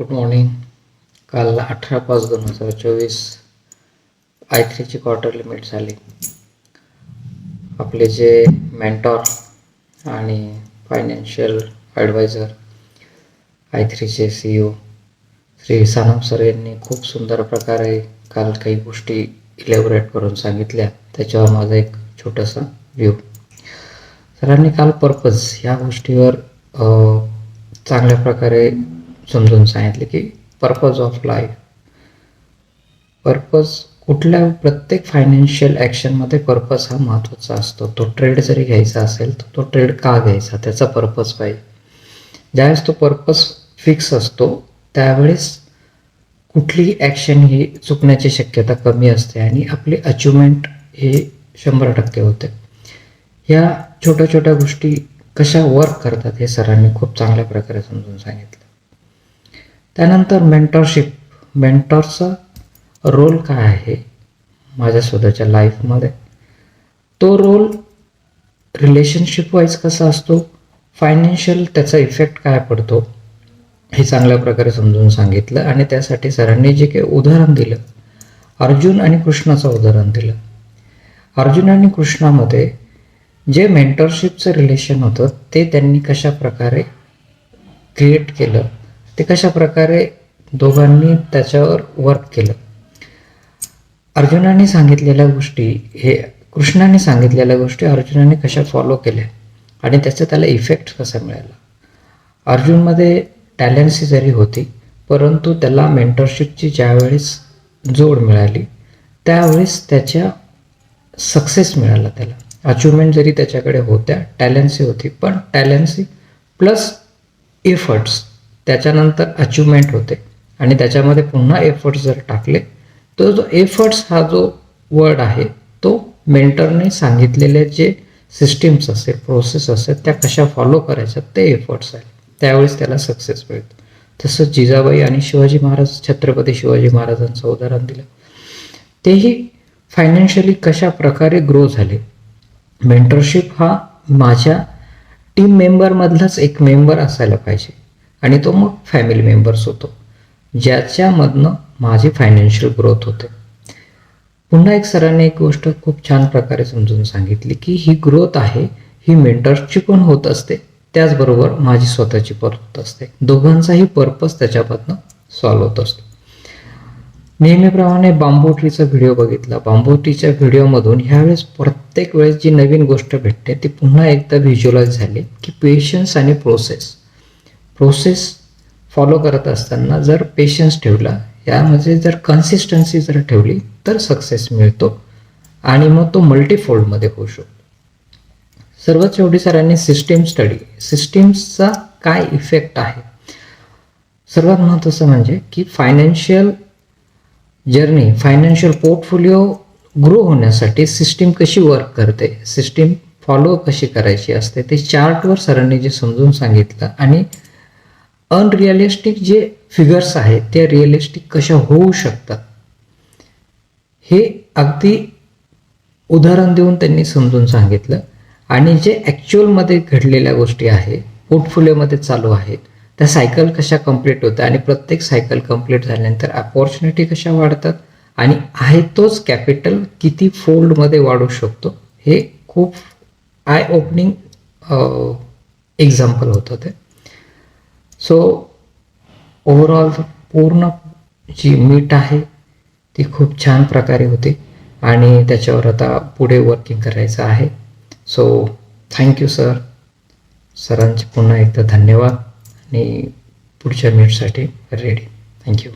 Good morning. काल 18/5/2024 I3ची quarterly meet झाली. आपले जे मेंटॉर आणि फायनान्शियल ॲडवायझर I3चे CEO श्री सानप सर यांनी खूप सुंदर प्रकारे काल काही गोष्टी इलॅबोरेट करून सांगितल्या. त्याच्यावर माझा एक छोटासा व्ह्यू. सरांनी काल पर्पज ह्या गोष्टीवर चांगल्या प्रकारे समजून सांगितले की पर्पज ऑफ लाईफ. पर्पज कुठल्या प्रत्येक फायनान्शियल ॲक्शनमध्ये पर्पज हा महत्त्वाचा असतो. तो ट्रेड जरी घ्यायचा असेल तर तो ट्रेड का घ्यायचा त्याचा पर्पज पाहिजे. ज्यावेळेस तो पर्पज फिक्स असतो त्यावेळेस कुठलीही ॲक्शन ही चुकण्याची शक्यता कमी असते आणि आपली अचिव्हमेंट हे 100% होते. ह्या छोट्या छोट्या गोष्टी कशा वर्क करतात हे सरांनी खूप चांगल्या प्रकारे समजून सांगितलं. त्यानंतर मेंटॉरचा रोल काय आहे माझ्या स्वतःच्या लाईफमध्ये, तो रोल रिलेशनशिप वाईज कसा असतो, फायनान्शियल त्याचा इफेक्ट काय पडतो हे चांगल्या प्रकारे समजून सांगितलं. आणि त्यासाठी सरांनी जे काही उदाहरण दिलं, अर्जुन आणि कृष्णाचं उदाहरण दिलं. अर्जुन आणि कृष्णामध्ये जे मेंटरशिपचं रिलेशन होतं ते त्यांनी कशा प्रकारे क्रिएट केलं, ते कशा प्रकारे दोघांनी त्याच्यावर वर्क केलं. अर्जुनाने सांगितलेल्या गोष्टी हे कृष्णाने सांगितलेल्या गोष्टी अर्जुनाने कशा फॉलो केल्या आणि त्याला इफेक्ट कसा मिळाला. अर्जुनमध्ये टॅलेंट्स जरी होती परंतु त्याला मेंटरशिपची ज्यावेळेस जोड मिळाली त्यावेळेस त्याच्या सक्सेस मिळाला. त्याला अचिव्हमेंट जरी त्याच्याकडे होत्या, टॅलेंट्सही होती, पण टॅलेंट्सही प्लस एफर्ट्स त्याच्यानंतर अचिव्हमेंट होते. आणि त्याच्यामध्ये पुन्हा एफर्ट्स जर टाकले तर जो एफर्ट्स हा जो वर्ड आहे तो मेंटरने सांगितलेले जे सिस्टीम्स असेल, प्रोसेस असेल, त्या कशा फॉलो करायच्या ते एफर्ट्स आहेत, त्यावेळेस त्याला सक्सेस मिळतो. तसंच जिजाबाई आणि शिवाजी महाराज, छत्रपती शिवाजी महाराजांचं उदाहरण दिलं. तेही फायनान्शियली कशा प्रकारे ग्रो झाले. मेंटरशिप हा माझ्या टीम मेंबरमधलाच एक मेंबर असायला पाहिजे आणि तो मग फॅमिली मेंबर्स होतो ज्याच्यामधनं माझी फायनान्शियल ग्रोथ होते. पुन्हा एक सरांनी एक गोष्ट खूप छान प्रकारे समजून सांगितली की ही ग्रोथ आहे ही मेंटरची पण होत असते, त्याचबरोबर माझी स्वतःची पण होत असते. दोघांचाही पर्पज त्याच्यामधनं सॉल्व्ह होत असतो. नेहमीप्रमाणे बांबू ट्रीचा व्हिडिओ बघितला. बांबू ट्रीच्या व्हिडिओमधून ह्यावेळेस प्रत्येक वेळेस जी नवीन गोष्ट भेटते ती पुन्हा एकदा व्हिज्युअलाइज झाली की पेशन्स आणि प्रोसेस फॉलो करत असताना जर पेशन्स ठेवला, यामध्ये जर कन्सिस्टन्सी जर ठेवली तर सक्सेस मिळतो आणि मग तो मल्टीफोल्डमध्ये होऊ शकतो. सर्वात शेवटी सरांनी सिस्टीम्सचा काय इफेक्ट आहे. सर्वात महत्त्वाचं म्हणजे की financial journey, financial portfolio grow होण्यासाठी सिस्टीम कशी वर्क करते, सिस्टीम फॉलो कशी करायची असते ते चार्टवर सरांनी जे समजून सांगितलं. आणि अनरिअलिस्टिक जे फिगर्स आहेत त्या रिअलिस्टिक कशा होऊ शकतात हे अगदी उदाहरण देऊन त्यांनी समजून सांगितलं. आणि जे ॲक्च्युअलमध्ये घडलेल्या गोष्टी आहेत, पोर्टफोलिओमध्ये चालू आहेत, त्या सायकल कशा कंप्लीट होतात आणि प्रत्येक सायकल कंप्लीट झाल्यानंतर अपॉर्च्युनिटी कशा वाढतात आणि आहे तोच कॅपिटल किती फोल्डमध्ये वाढू शकतो, हे खूप आय ओपनिंग एक्झाम्पल होतं ते. सो ओव्हरऑल पूर्ण जी मीट आहे ती खूप छान प्रकारे होती आणि त्याच्यावर आता पुढे वर्किंग करायचं आहे. So thank you sir. सरांचे पुन्हा एकदा धन्यवाद आणि पुढच्या मीटसाठी रेडी. थँक्यू.